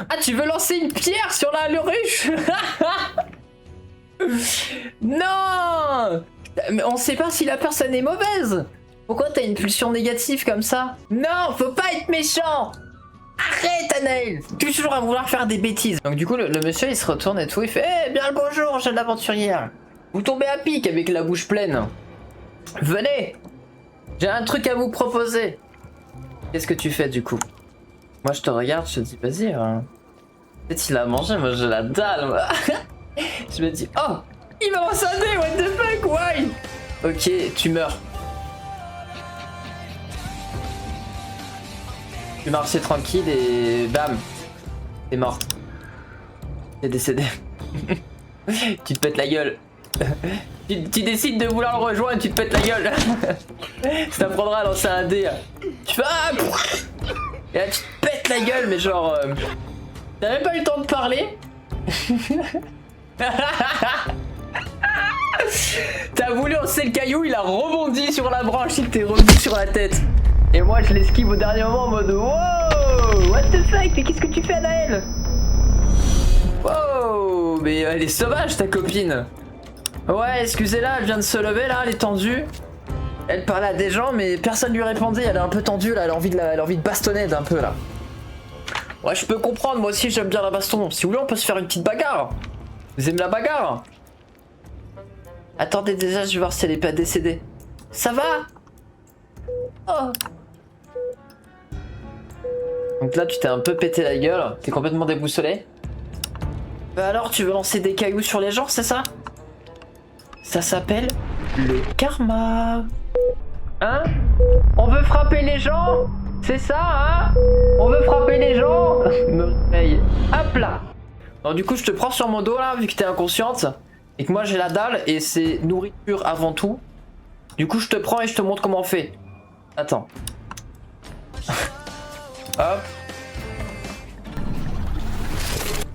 Ah, tu veux lancer une pierre sur le ruche? Non! Mais on sait pas si la personne est mauvaise. Pourquoi t'as une pulsion négative comme ça? Non, faut pas être méchant. Arrête, Anaël. Toujours à vouloir faire des bêtises. Donc du coup, le monsieur, il se retourne et tout. Il fait « Eh, bien le bonjour, jeune aventurière. Vous tombez à pic avec la bouche pleine. Venez. J'ai un truc à vous proposer. » Qu'est-ce que tu fais du coup? Moi, je te regarde, je te dis « Vas-y. Peut-être il a mangé, moi j'ai la dalle. Moi. » Je me dis « Oh, il m'a incendié, what the fuck, why ?» Ok, tu meurs. Tu marchais tranquille et bam, t'es mort. T'es décédé. Tu te pètes la gueule. tu décides de vouloir le rejoindre et tu te pètes la gueule. Ça t'apprendra à lancer un dé. Tu fais ah, et là tu te pètes la gueule, mais genre t'as même pas eu le temps de parler. T'as voulu lancer le caillou, il a rebondi sur la branche, il t'est revenu sur la tête. Et moi je l'esquive au dernier moment en mode wow, what the fuck, mais qu'est-ce que tu fais, Anaël? Wow, mais elle est sauvage ta copine. Ouais, excusez-la, elle vient de se lever là, elle est tendue. Elle parlait à des gens mais personne lui répondait, elle est un peu tendue là, elle a envie de bastonner d'un peu là. Ouais, je peux comprendre, moi aussi j'aime bien la baston. Si vous voulez on peut se faire une petite bagarre. Vous aimez la bagarre? Attendez déjà, je vais voir si elle est pas décédée. Ça va? Oh. Donc là tu t'es un peu pété la gueule, t'es complètement déboussolé. Bah alors tu veux lancer des cailloux sur les gens, c'est ça? Ça s'appelle le karma. Hein? On veut frapper les gens? C'est ça, hein? On veut frapper les gens? Me réveille. Hop là. Donc du coup je te prends sur mon dos là, vu que t'es inconsciente. Et que moi j'ai la dalle et c'est nourriture avant tout. Du coup je te prends et je te montre comment on fait. Attends. Hop.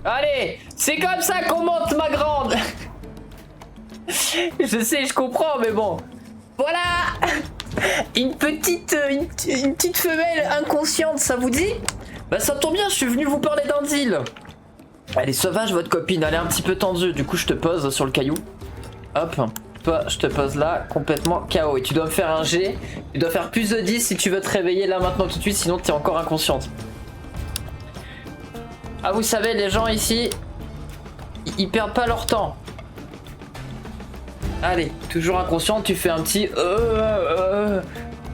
Allez, c'est comme ça qu'on monte ma grande. Je sais, je comprends, mais bon. Voilà. Une petite femelle inconsciente, ça vous dit? Bah ça tombe bien, je suis venu vous parler d'un deal. Elle est sauvage votre copine, elle est un petit peu tendue. Du coup je te pose sur le caillou. Hop. Toi, je te pose là, complètement KO. Et tu dois me faire un G. Tu dois faire plus de 10 si tu veux te réveiller là maintenant tout de suite, sinon t'es encore inconsciente. Ah, vous savez, les gens ici, ils perdent pas leur temps. Allez, toujours inconsciente, tu fais un petit...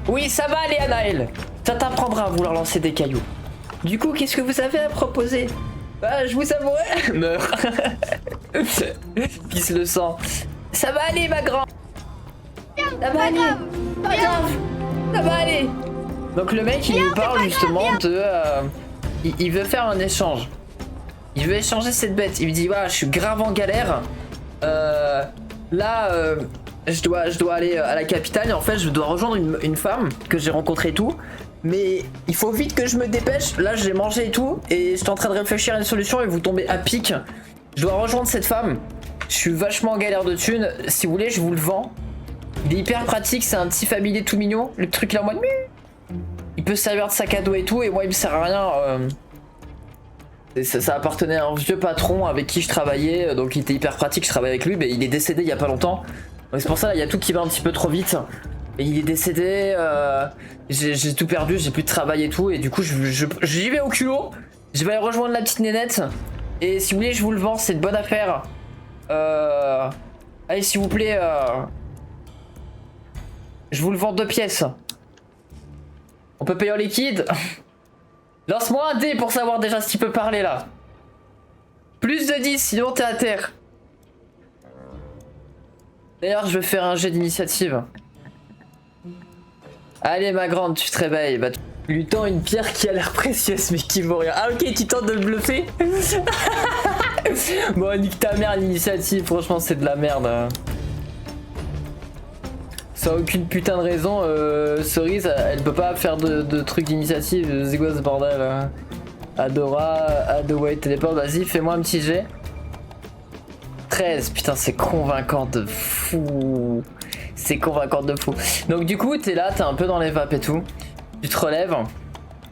Oui, ça va aller, Anaël. Ça t'apprendra à vouloir lancer des cailloux. Du coup, qu'est-ce que vous avez à proposer? Bah, je vous avouerai... Meurs. Pisse le sang. Ça va aller, ma grande. Ça va aller. Pas grave. Ça va aller. Donc le mec, il nous parle justement de... il veut faire un échange. Il veut échanger cette bête. Il me dit, voilà, je suis grave en galère. Là, je dois aller à la capitale. Et en fait, je dois rejoindre une femme que j'ai rencontrée et tout. Mais il faut vite que je me dépêche. Là, j'ai mangé et tout. Et je suis en train de réfléchir à une solution et vous tombez à pic. Je dois rejoindre cette femme. Je suis vachement en galère de thunes. Si vous voulez, je vous le vends. Il est hyper pratique. C'est un petit familier tout mignon. Le truc là, en mode... Il peut se servir de sac à dos et tout. Et moi, il me sert à rien. Ça appartenait à un vieux patron avec qui je travaillais. Donc, il était hyper pratique. Je travaillais avec lui. Mais il est décédé il y a pas longtemps. Donc, c'est pour ça, il y a tout qui va un petit peu trop vite. Et il est décédé. J'ai tout perdu. J'ai plus de travail et tout. Et du coup, j'y vais au culot. Je vais aller rejoindre la petite nénette. Et si vous voulez, je vous le vends. C'est une bonne affaire. Allez, s'il vous plaît. Je vous le vends 2 pièces. On peut payer en liquide. Lance-moi un dé pour savoir déjà si tu peux parler là. Plus de 10, sinon t'es à terre. D'ailleurs, je vais faire un jet d'initiative. Allez, ma grande, tu te réveilles. Bah, tu lui tends une pierre qui a l'air précieuse, mais qui vaut rien. Ah, ok, tu tentes de le bluffer. Bon, nique ta mère, l'initiative. Franchement, c'est de la merde. Sans aucune putain de raison, Cerise, elle peut pas faire de trucs d'initiative. C'est quoi ce bordel? Adora, Adaway Téléport, vas-y, fais-moi un petit jet. 13, putain, c'est convaincant de fou. C'est convaincant de fou. Donc du coup, t'es là, t'es un peu dans les vapes et tout. Tu te relèves.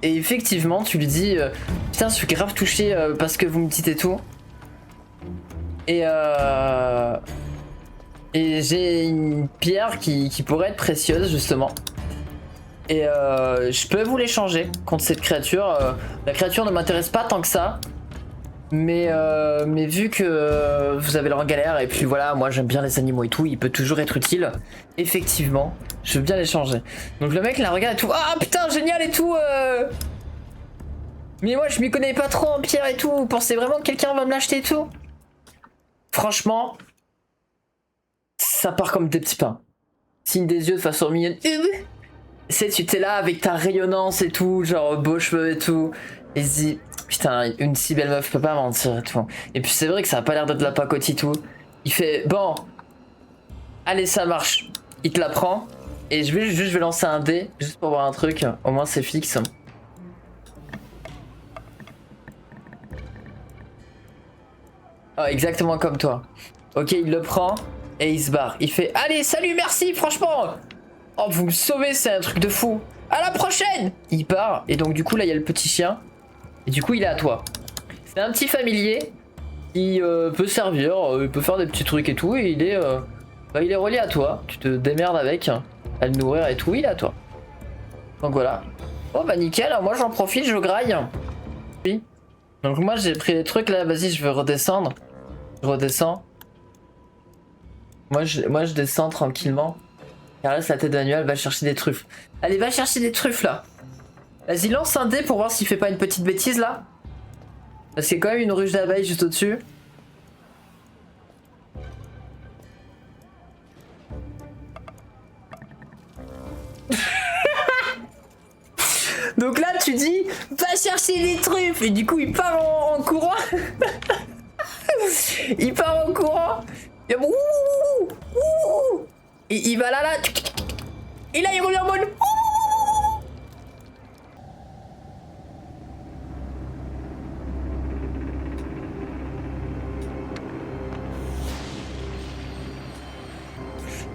Et effectivement, tu lui dis putain, je suis grave touché parce que vous me dites et tout. Et j'ai une pierre qui pourrait être précieuse justement. Et je peux vous l'échanger contre cette créature. La créature ne m'intéresse pas tant que ça. Mais vu que vous avez leur galère et puis voilà, moi j'aime bien les animaux et tout, il peut toujours être utile. Effectivement, je veux bien l'échanger. Donc le mec la regarde et tout. Ah putain, génial et tout. Mais moi je m'y connais pas trop en pierre et tout. Vous pensez vraiment que quelqu'un va me l'acheter et tout? Franchement, ça part comme des petits pains. Signe des yeux de façon mignonne. Tu t'es là avec ta rayonnance et tout, genre beaux cheveux et tout. Et il se dit, putain, une si belle meuf peut pas mentir et tout. Et puis c'est vrai que ça a pas l'air d'être de la pacotille et tout. Il fait, bon, allez ça marche. Il te la prend. Et je vais lancer un dé, juste pour voir un truc. Au moins c'est fixe. Oh, exactement comme toi. Ok, il le prend et il se barre. Il fait, allez, salut, merci, franchement. Oh, vous me sauvez, c'est un truc de fou. À la prochaine. Il part. Et donc du coup là il y a le petit chien. Et du coup il est à toi. C'est un petit familier qui peut servir, il peut faire des petits trucs et tout. Et il est relié à toi. Tu te démerdes avec, à le nourrir et tout, il est à toi. Donc voilà. Oh bah nickel, moi j'en profite, je graille. Oui. Donc moi j'ai pris les trucs là, vas-y je vais redescendre. Je redescends. Moi je descends tranquillement. Caresse la tête d'Annual, va chercher des truffes. Allez, va chercher des truffes là. Vas-y, lance un dé pour voir s'il fait pas une petite bêtise là. Parce qu'il y a quand même une ruche d'abeilles juste au-dessus. Donc là, tu dis, va chercher des truffes. Et du coup, il part en courant. Il part en courant. Et, et il va là. Et là, il revient en mode.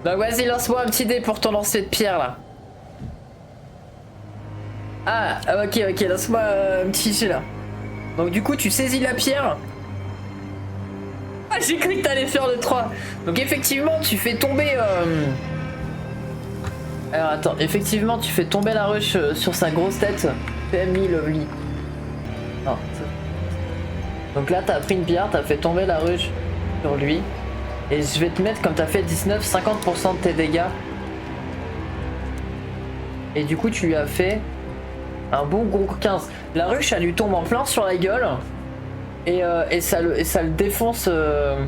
Donc vas-y, lance-moi un petit dé pour ton lancer de pierre là. Ah, ok, lance-moi un petit jet là. Donc du coup, tu saisis la pierre. Ah, j'ai cru que t'allais faire le 3. Donc effectivement, tu fais tomber... Alors attends, effectivement, tu fais tomber la ruche sur sa grosse tête. PMI Lovely. Non. Donc là, t'as pris une pierre, t'as fait tomber la ruche sur lui. Et je vais te mettre, comme t'as fait 19, 50% de tes dégâts. Et du coup, tu lui as fait un bon gros 15. La ruche, elle lui tombe en plein sur la gueule. Et ça le défonce. Le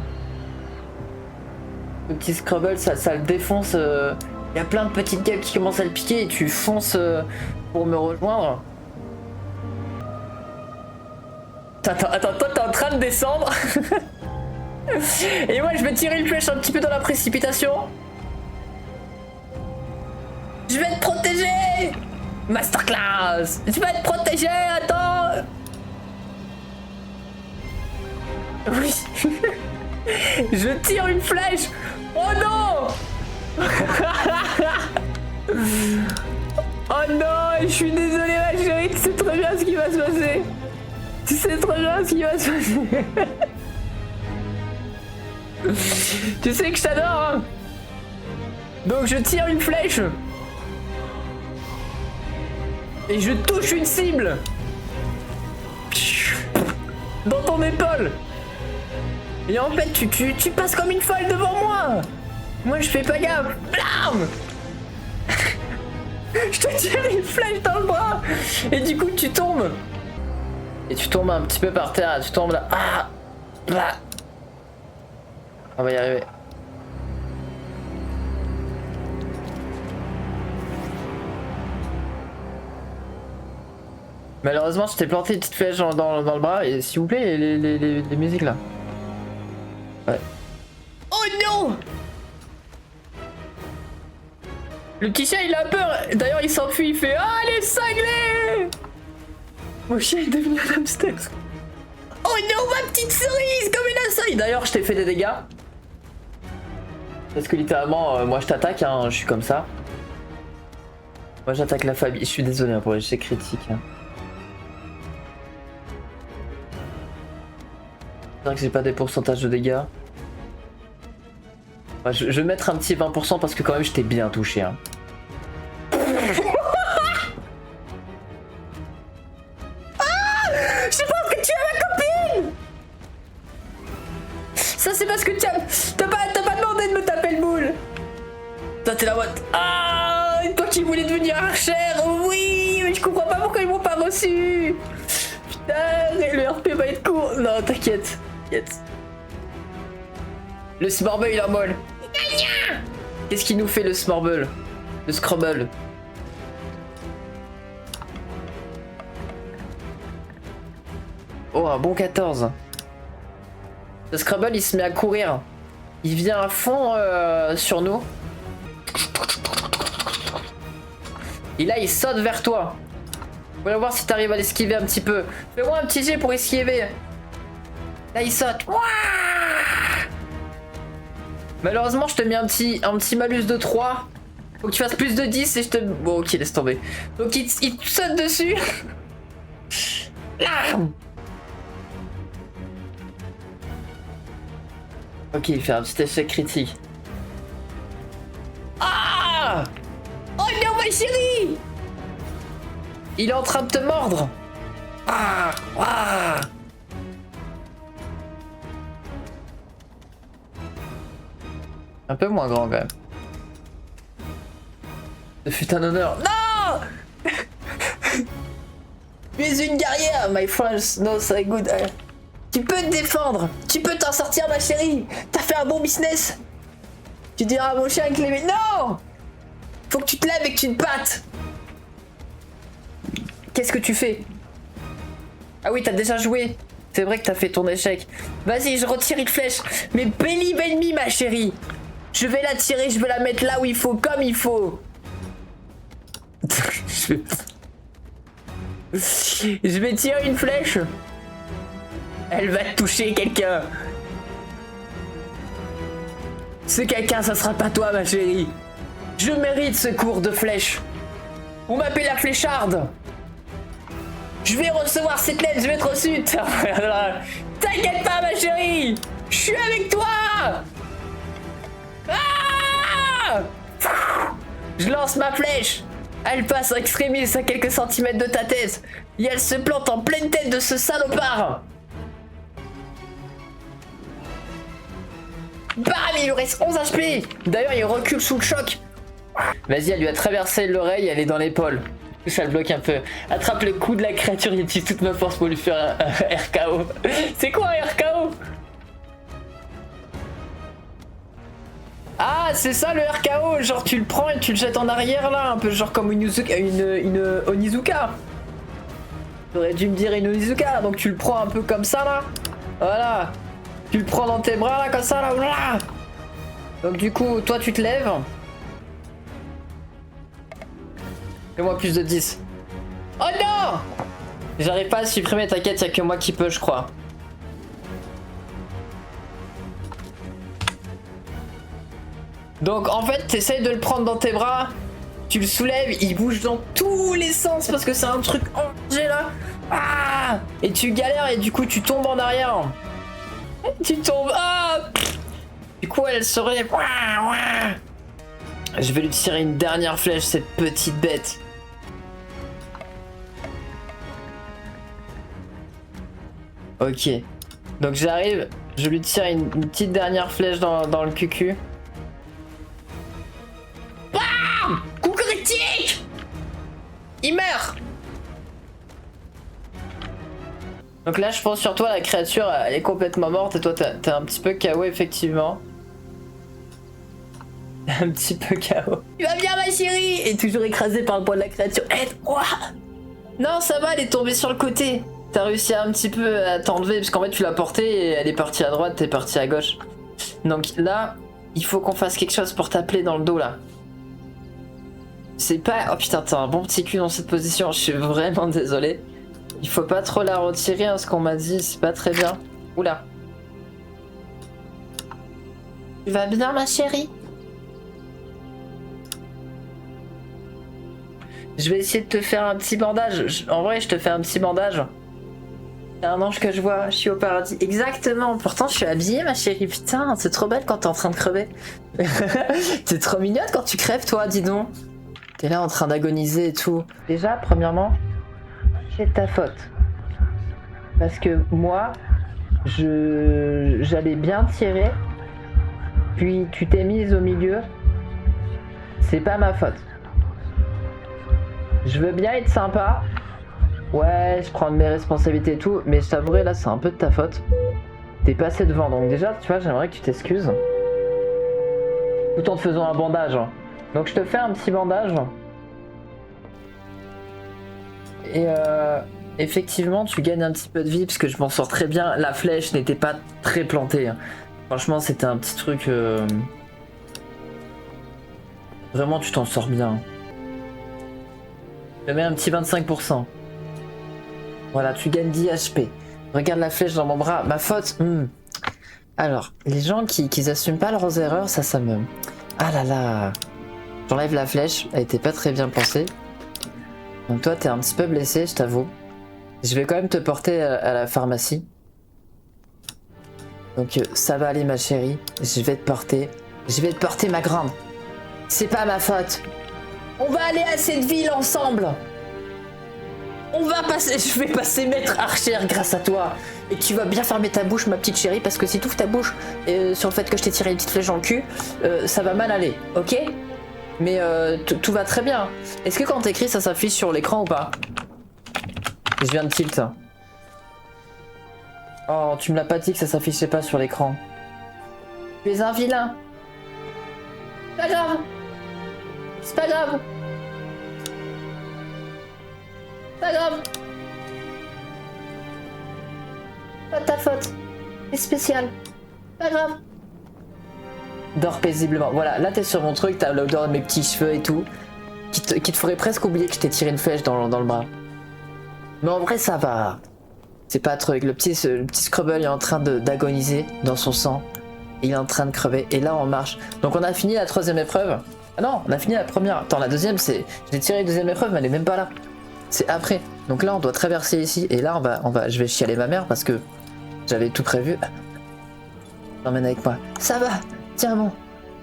petit Scrubble, ça le défonce. Il y a plein de petites gueules qui commencent à le piquer et tu fonces pour me rejoindre. Attends, toi t'es en train de descendre. Et moi je vais tirer une flèche un petit peu dans la précipitation. Je vais te protéger. Masterclass. Je vais te protéger, attends. Oui. Je tire une flèche. Oh non. Oh non, je suis désolé ma chérie, tu sais très bien ce qui va se passer. Tu sais très bien ce qui va se passer. Tu sais que je t'adore hein. Donc je tire une flèche. Et je touche une cible. Dans ton épaule. Et en fait tu passes comme une folle devant moi. Moi je fais pas gaffe. Blam. Je te tire une flèche dans le bras. Et du coup tu tombes. Et tu tombes un petit peu par terre. Tu tombes là. Ah là. On va y arriver. Malheureusement je t'ai planté une petite flèche dans le bras. Et s'il vous plaît les musiques là. Ouais. Oh non. Le petit chien il a peur. D'ailleurs il s'enfuit. Il fait ah les cinglés. Mon chien est devenu un hamster. Oh non ma petite cerise comme une cerise. D'ailleurs je t'ai fait des dégâts. Parce que littéralement moi je t'attaque hein, je suis comme ça. Moi j'attaque la famille. Je suis désolé hein, pour les jets critiques hein. C'est vrai que j'ai pas des pourcentages de dégâts. Ouais, je vais mettre un petit 20% parce que quand même je t'ai bien touché. Hein. Je pense que tu es ma copine. Ça c'est parce que t'as pas demandé de me taper le boule. Toi t'es la boîte. Ah, toi qui voulais devenir archer. Oui, mais je comprends pas pourquoi ils m'ont pas reçu. Putain, le RP va être court. Non, t'inquiète. Le Smorble il est en molle. Qu'est-ce qu'il nous fait le Smorble? Le Scrubble. Oh, un bon 14. Le Scrubble il se met à courir. Il vient à fond sur nous. Et là il saute vers toi. Voyons voir si t'arrives à l'esquiver un petit peu. Fais-moi un petit jet pour esquiver. Là il saute. Ouah, malheureusement je te mets un petit malus de 3. Faut que tu fasses plus de 10 et je te... Bon ok, laisse tomber. Donc il te saute dessus. Là. Ok, il fait un petit échec critique. Ah! Oh non, ma chérie! Il est en train de te mordre! Ah! Ah! Un peu moins grand quand même. Ce fut un honneur. Non! Tu es une guerrière, my friends. No, so good. Tu peux te défendre. Tu peux t'en sortir, ma chérie. T'as fait un bon business. Tu diras à mon chien avec les... Non! Faut que tu te lèves et que tu te battes. Qu'est-ce que tu fais? Ah oui, t'as déjà joué. C'est vrai que t'as fait ton échec. Vas-y, je retire une flèche. Mais Belly Enemy, ma chérie. Je vais la tirer, je vais la mettre là où il faut, comme il faut. Je vais tirer une flèche. Elle va toucher quelqu'un. Ce quelqu'un, ça sera pas toi, ma chérie. Je mérite ce cours de flèche. On m'appelle la flécharde. Je vais recevoir cette lettre, je vais être reçue. T'inquiète pas, ma chérie. Je suis avec toi. Ah! Je lance ma flèche. Elle passe en extrémis à quelques centimètres de ta tête. Et elle se plante en pleine tête de ce salopard. Bam, il lui reste 11 HP. D'ailleurs, il recule sous le choc. Vas-y, elle lui a traversé l'oreille, elle est dans l'épaule. Ça le bloque un peu. Attrape le cou de la créature, il utilise toute ma force pour lui faire un RKO. C'est quoi un RKO? Ah, c'est ça le RKO. Genre, tu le prends et tu le jettes en arrière là. Un peu genre comme une Onizuka. T'aurais dû me dire une Onizuka. Donc, tu le prends un peu comme ça là. Voilà. Tu le prends dans tes bras là, comme ça là. Voilà. Donc, du coup, toi, tu te lèves. Fais-moi plus de 10. Oh non! J'arrive pas à supprimer, t'inquiète, y'a que moi qui peux, je crois. Donc en fait, t'essayes de le prendre dans tes bras, tu le soulèves, il bouge dans tous les sens parce que c'est un truc engagé là. Ah! Et tu galères et du coup tu tombes en arrière. Tu tombes. Ah! Du coup elle se relève. Je vais lui tirer une dernière flèche, cette petite bête. Ok. Donc j'arrive, je lui tire une petite dernière flèche dans le cucu. Bam! Coup critique! Il meurt! Donc là je pense sur toi, la créature elle est complètement morte et toi t'es un petit peu KO effectivement. Un petit peu KO. Tu vas bien ma chérie! Et toujours écrasé par le poids de la créature. Aide-moi! Non ça va, elle est tombée sur le côté. T'as réussi un petit peu à t'enlever parce qu'en fait tu l'as portée et elle est partie à droite, t'es partie à gauche. Donc là, il faut qu'on fasse quelque chose pour t'appeler dans le dos là. C'est pas... Oh putain, t'as un bon petit cul dans cette position, je suis vraiment désolé. Il faut pas trop la retirer, hein, ce qu'on m'a dit, c'est pas très bien. Oula. Tu vas bien ma chérie? Je vais essayer de te faire un petit bandage. En vrai, je te fais un petit bandage. C'est un ange que je vois, je suis au paradis. Exactement, pourtant je suis habillée ma chérie, putain, c'est trop belle quand t'es en train de crever. T'es trop mignonne quand tu crèves toi, dis donc. T'es là en train d'agoniser et tout. Déjà, premièrement, c'est de ta faute. Parce que moi, j'allais bien tirer, puis tu t'es mise au milieu. C'est pas ma faute. Je veux bien être sympa. Ouais, je prends mes responsabilités et tout, mais je t'avouerai là, c'est un peu de ta faute. T'es passé devant, donc déjà, tu vois, j'aimerais que tu t'excuses. Tout en te faisant un bandage. Donc je te fais un petit bandage. Et effectivement, tu gagnes un petit peu de vie, parce que je m'en sors très bien. La flèche n'était pas très plantée. Franchement, c'était un petit truc... Vraiment, tu t'en sors bien. Je mets un petit 25%. Voilà, tu gagnes 10 HP. Regarde la flèche dans mon bras. Ma faute. Alors, les gens qui assument pas leurs erreurs, ça me... Ah là là. J'enlève la flèche. Elle était pas très bien pensée. Donc toi, t'es un petit peu blessé, je t'avoue. Je vais quand même te porter à la pharmacie. Donc ça va aller ma chérie. Je vais te porter. Je vais te porter ma grande. C'est pas ma faute. On va aller à cette ville ensemble. On va passer, je vais passer maître archer grâce à toi. Et tu vas bien fermer ta bouche, ma petite chérie, parce que si tu ouvres ta bouche sur le fait que je t'ai tiré une petite flèche dans le cul, ça va mal aller, ok? Mais tout va très bien. Est-ce que quand t'écris, ça s'affiche sur l'écran ou pas? Je viens de tilt. Oh, tu me l'as pas dit que ça s'affichait pas sur l'écran. Tu es un vilain. C'est pas grave. C'est pas grave. Pas grave. Pas de ta faute. C'est spécial. Pas grave. Dors paisiblement. Voilà, là t'es sur mon truc, t'as l'odeur de mes petits cheveux et tout. Qui te ferait presque oublier que je t'ai tiré une flèche dans le bras. Mais en vrai ça va. C'est pas trop. Le petit Scrubble est en train d'agoniser dans son sang. Il est en train de crever. Et là on marche. Donc on a fini la 3e épreuve. Ah non, on a fini la première. Attends, la deuxième c'est... Je l'ai tiré la 2e épreuve mais elle est même pas là. C'est après. Donc là on doit traverser ici. Et là je vais chialer ma mère parce que j'avais tout prévu. T'emmènes avec moi. Ça va. Tiens bon.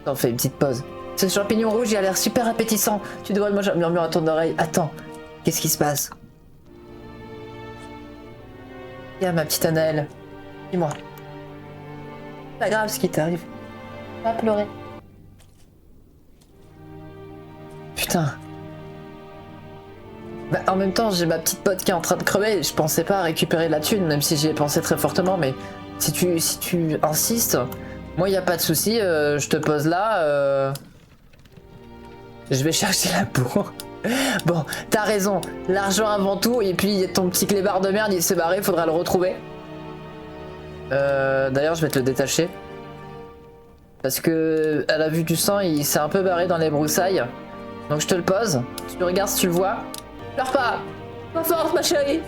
On fait une petite pause. Ce champignon rouge il a l'air super appétissant. Tu devrais le manger. Murmure à ton oreille. Attends. Qu'est-ce qui se passe? Viens ma petite Anaëlle. Dis-moi. C'est pas grave ce qui t'arrive. Va pleurer. Putain. Bah, en même temps, j'ai ma petite pote qui est en train de crever. Je pensais pas à récupérer la thune, même si j'y ai pensé très fortement. Mais si tu insistes, moi y a pas de souci. Je te pose là. Je vais chercher la peau. Bon, t'as raison. L'argent avant tout. Et puis ton petit clébard de merde, il s'est barré. Faudra le retrouver. D'ailleurs, je vais te le détacher. Parce que à la vue du sang, il s'est un peu barré dans les broussailles. Donc je te le pose. Tu regardes si tu le vois. Pleure pas. Pas forte ma chérie.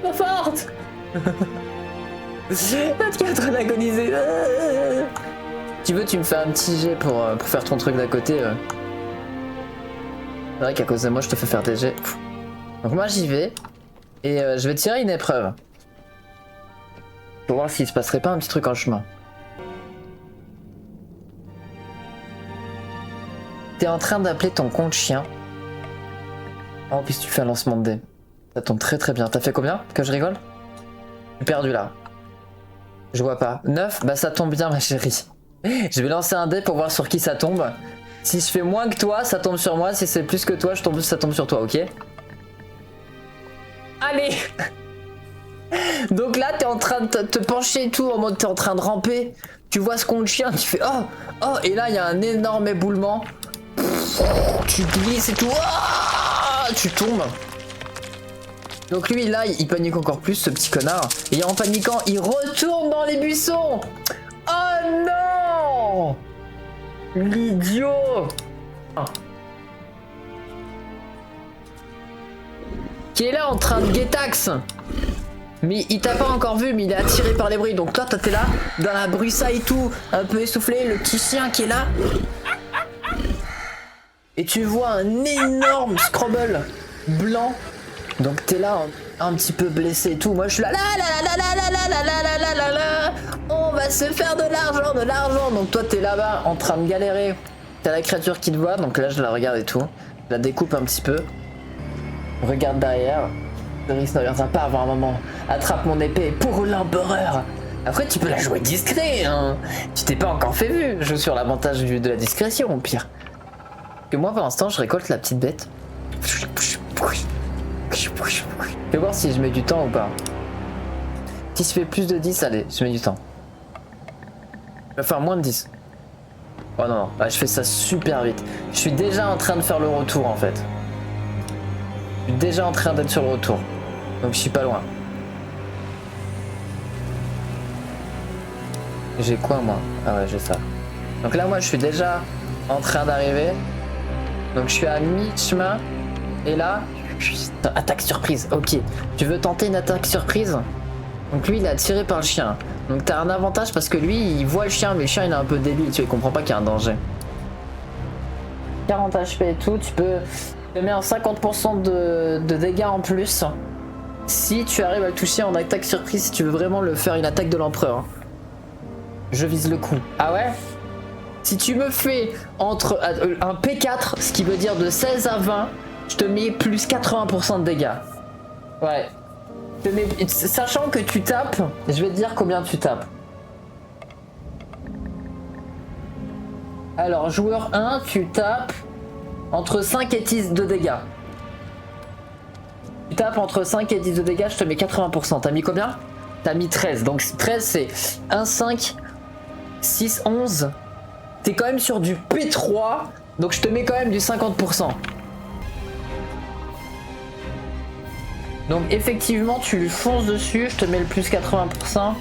Pas forte. T'as qui est en train d'agoniser. Tu veux, tu me fais un petit jet pour faire ton truc d'à côté. C'est vrai qu'à cause de moi, je te fais faire des jets. Donc moi, j'y vais. Et je vais tirer une épreuve. Pour voir s'il se passerait pas un petit truc en chemin. T'es en train d'appeler ton compte chien. Oh, puis tu fais un lancement de dés. Ça tombe très très bien. T'as fait combien? Que je rigole? J'ai perdu là. Je vois pas. 9? Bah ça tombe bien ma chérie. Je vais lancer un dé pour voir sur qui ça tombe. Si je fais moins que toi, ça tombe sur moi. Si c'est plus que toi, ça tombe sur toi, ok? Allez. Donc là, t'es en train de te pencher et tout, en mode t'es en train de ramper. Tu vois ce compte chien, tu fais oh, oh, et là, il y a un énorme éboulement. Tu glisses et tout. Oh, tu tombes. Donc lui, là, il panique encore plus, ce petit connard. Et en paniquant, il retourne dans les buissons. Oh non! L'idiot! Qui est là en train de guettax. Mais il t'a pas encore vu, mais il est attiré par les bruits. Donc toi, t'es là, dans la bruissaille et tout, un peu essoufflé, le petit chien qui est là. Et tu vois un énorme Scrubble blanc Donc t'es là un petit peu blessé et tout. Moi je suis là, on va se faire de l'argent, de l'argent. Donc toi t'es là-bas en train de galérer. T'as la créature qui te voit, donc là je la regarde et tout. Je la découpe un petit peu. Regarde derrière. Doris ne reviendra pas avant un moment. Attrape mon épée pour l'empereur. Après tu peux la jouer discret, hein. Tu t'es pas encore fait vu. Je joue sur l'avantage de la discrétion au pire. Que moi pour l'instant je récolte la petite bête. Fais voir si je mets du temps ou pas. Si je fais plus de 10, allez, je mets du temps. Je vais faire moins de 10. Oh non, non, je fais ça super vite. Je suis déjà en train de faire le retour en fait. Je suis déjà en train d'être sur le retour. Donc je suis pas loin. J'ai quoi moi? Ah ouais, j'ai ça. Donc là moi je suis déjà en train d'arriver. Donc je suis à mi-chemin. Et là, attaque surprise. Ok, tu veux tenter une attaque surprise? Donc lui il est attiré par le chien. Donc t'as un avantage parce que lui il voit le chien, mais le chien il est un peu débile, tu vois, il comprend pas qu'il y a un danger. 40 HP et tout, tu peux te mettre 50% de dégâts en plus si tu arrives à le toucher en attaque surprise, si tu veux vraiment le faire une attaque de l'empereur. Je vise le coup. Ah ouais? Si tu me fais entre un P4, ce qui veut dire de 16 à 20, je te mets plus 80% de dégâts. Ouais. Sachant que tu tapes, je vais te dire combien tu tapes. Alors, joueur 1, tu tapes entre 5 et 10 de dégâts. Tu tapes entre 5 et 10 de dégâts, je te mets 80%. T'as mis combien? T'as mis 13. Donc 13 c'est 1, 5, 6, 11. T'es quand même sur du P3, donc je te mets quand même du 50%. Donc effectivement tu lui fonces dessus, je te mets le plus 80%.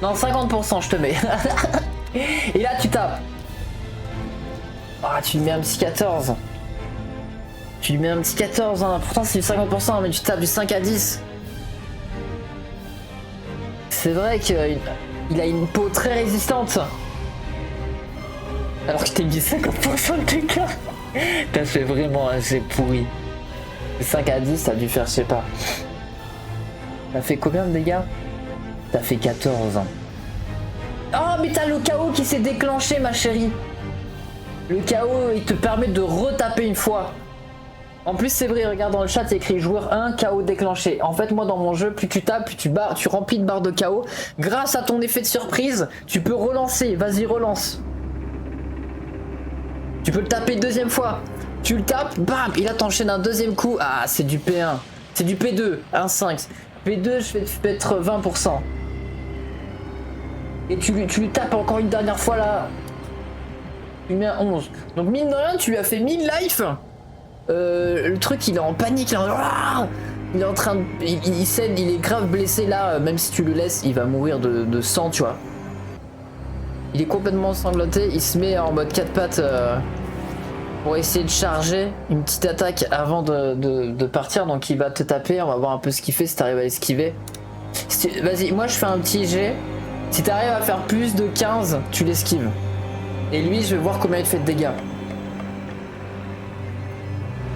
Non 50% je te mets. Et là tu tapes. Ah tu lui mets un petit 14. Tu lui mets un petit 14, hein. Pourtant c'est du 50%, mais tu tapes du 5 à 10. C'est vrai qu'il a une peau très résistante. Alors que je t'ai mis 50% de dégâts. T'as fait vraiment assez pourri. 5 à 10, ça a dû faire, je sais pas. T'as fait combien de dégâts? T'as fait 14. Oh, mais t'as le chaos qui s'est déclenché, ma chérie. Le chaos, il te permet de retaper une fois. En plus, c'est vrai, regarde dans le chat, c'est écrit joueur 1, chaos déclenché. En fait, moi, dans mon jeu, plus tu tapes, plus tu remplis de barres de chaos. Grâce à ton effet de surprise, tu peux relancer. Vas-y, relance. Tu peux le taper une deuxième fois. Tu le tapes, bam, il a t'enchaîne un deuxième coup. Ah, c'est du P1. C'est du P2, 1,5. P2, je vais te mettre 20%. Et tu lui tapes encore une dernière fois là. Tu lui mets un 11. Donc mine de rien, tu lui as fait 1000 life. Le truc, il est en panique. Il est en train de... Il saigne, il est grave blessé là. Même si tu le laisses, il va mourir de sang, tu vois. Il est complètement sangloté. Il se met en mode 4 pattes pour essayer de charger une petite attaque avant de partir. Donc il va te taper. On va voir un peu ce qu'il fait si t'arrives à esquiver. Vas-y, moi je fais un petit jet. Si t'arrives à faire plus de 15, tu l'esquives. Et lui, je vais voir combien il te fait de dégâts.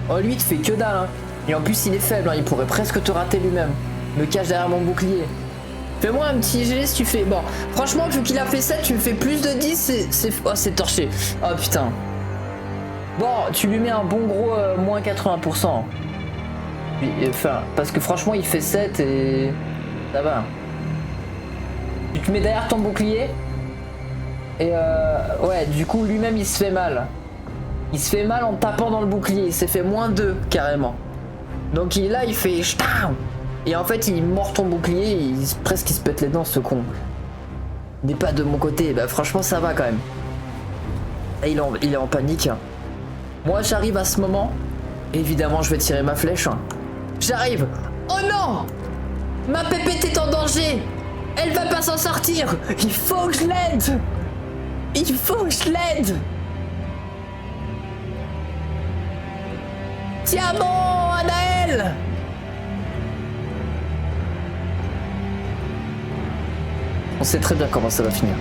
Oh, lui, il te fait que dalle. Hein. Et en plus, il est faible. Hein. Il pourrait presque te rater lui-même. Me cache derrière mon bouclier. Fais-moi un petit jet si tu fais... Bon, franchement, vu qu'il a fait 7, tu me fais plus de 10, oh, c'est torché. Oh, putain. Bon, tu lui mets un bon gros moins 80%. Enfin, parce que franchement, il fait 7 et... ça va. Tu te mets derrière ton bouclier. Et ouais, du coup, lui-même, il se fait mal. Il se fait mal en tapant dans le bouclier. Il s'est fait moins 2, carrément. Donc là, il fait... Et en fait, il mord ton bouclier, presque il se pète les dents, ce con. Il n'est pas de mon côté, bah franchement, ça va quand même. Et il est en panique. Moi, j'arrive à ce moment. Évidemment, je vais tirer ma flèche. J'arrive. Oh non! Ma pépette est en danger! Elle va pas s'en sortir! Il faut que je l'aide! Il faut que je l'aide! Tiens bon, Anaël! On sait très bien comment ça va finir.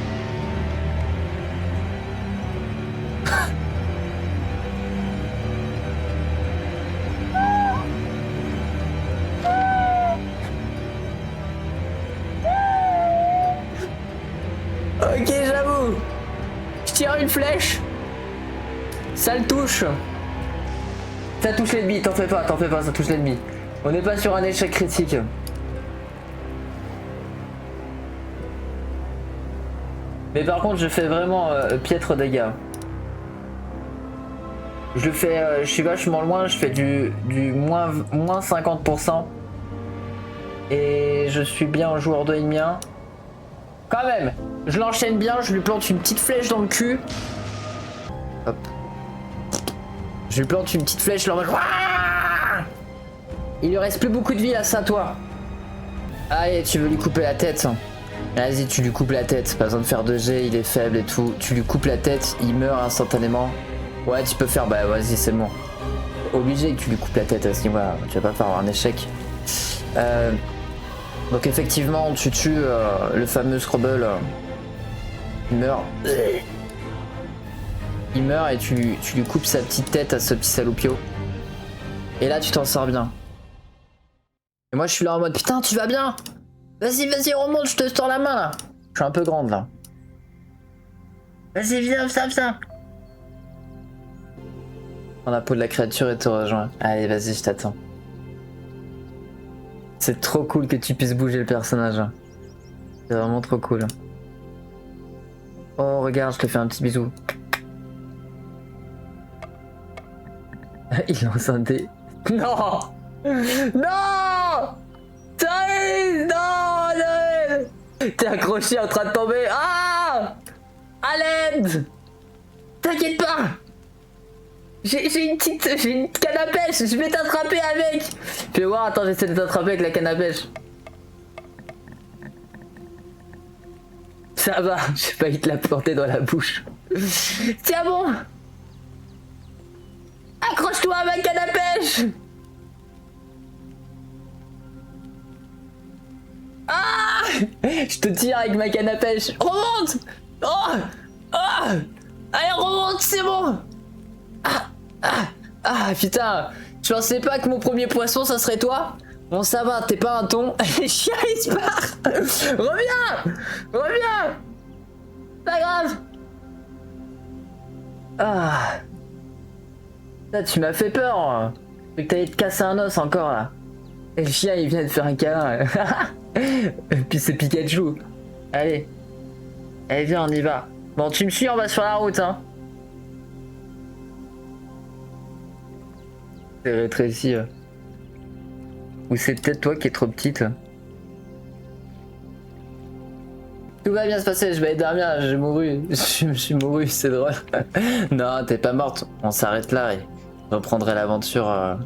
tire une flèche. Ça le touche. Ça touche l'ennemi, t'en fais pas, ça touche l'ennemi. On n'est pas sur un échec critique. Mais par contre, je fais vraiment piètre dégâts. Je suis vachement loin, je fais du moins 50%. Et je suis bien en joueur de mien. Quand même, je l'enchaîne bien, je lui plante une petite flèche dans le cul. Hop. Je lui plante une petite flèche, là en mode... Il lui reste plus beaucoup de vie là, ça toi. Allez, tu veux lui couper la tête. Vas-y, tu lui coupes la tête, pas besoin de faire de jet, il est faible et tout. Tu lui coupes la tête, il meurt instantanément. Ouais, tu peux faire, bah vas-y, c'est bon. Obligé que tu lui coupes la tête à ce niveau-là, tu vas pas faire un échec. Donc effectivement, tu tues le fameux Scrubble. Il meurt. Il meurt et tu lui coupes sa petite tête à ce petit salopio. Et là, tu t'en sors bien. Et moi, je suis là en mode, putain, tu vas bien? Vas-y, remonte, je te tends la main là. Je suis un peu grande là. Vas-y, viens. Prends la peau de la créature et te rejoins. Allez, vas-y, je t'attends. C'est trop cool que tu puisses bouger le personnage. C'est vraiment trop cool. Oh, regarde, je te fais un petit bisou. Il lance un dé. Non! Non! Thérèse, non! T'es accroché en train de tomber. Ah! À l'aide! T'inquiète pas! J'ai une canne à pêche, je vais t'attraper avec. Fais voir, attends, j'essaie de t'attraper avec la canne à pêche. Ça va, j'ai failli te la planter dans la bouche. Tiens bon. Accroche-toi à ma canne à pêche. Ah! Je te tire avec ma canne à pêche. Remonte! Oh! Ah! Allez, remonte, c'est bon! Ah putain, je pensais pas que mon premier poisson ça serait toi. Bon ça va, t'es pas un thon. Les chiens ils se barrent. Reviens. Pas grave. Ah. Là tu m'as fait peur. Je croyais que t'allais te casser un os encore là. Et le chien il vient de faire un câlin. Et puis c'est Pikachu. Allez viens on y va. Bon tu me suis, on va sur la route hein. C'est rétréci. Ou c'est peut-être toi qui es trop petite. Tout va bien se passer, je vais dormir, j'ai mouru. Je suis mouru, c'est drôle. Non, t'es pas morte. On s'arrête là et je reprendrai l'aventure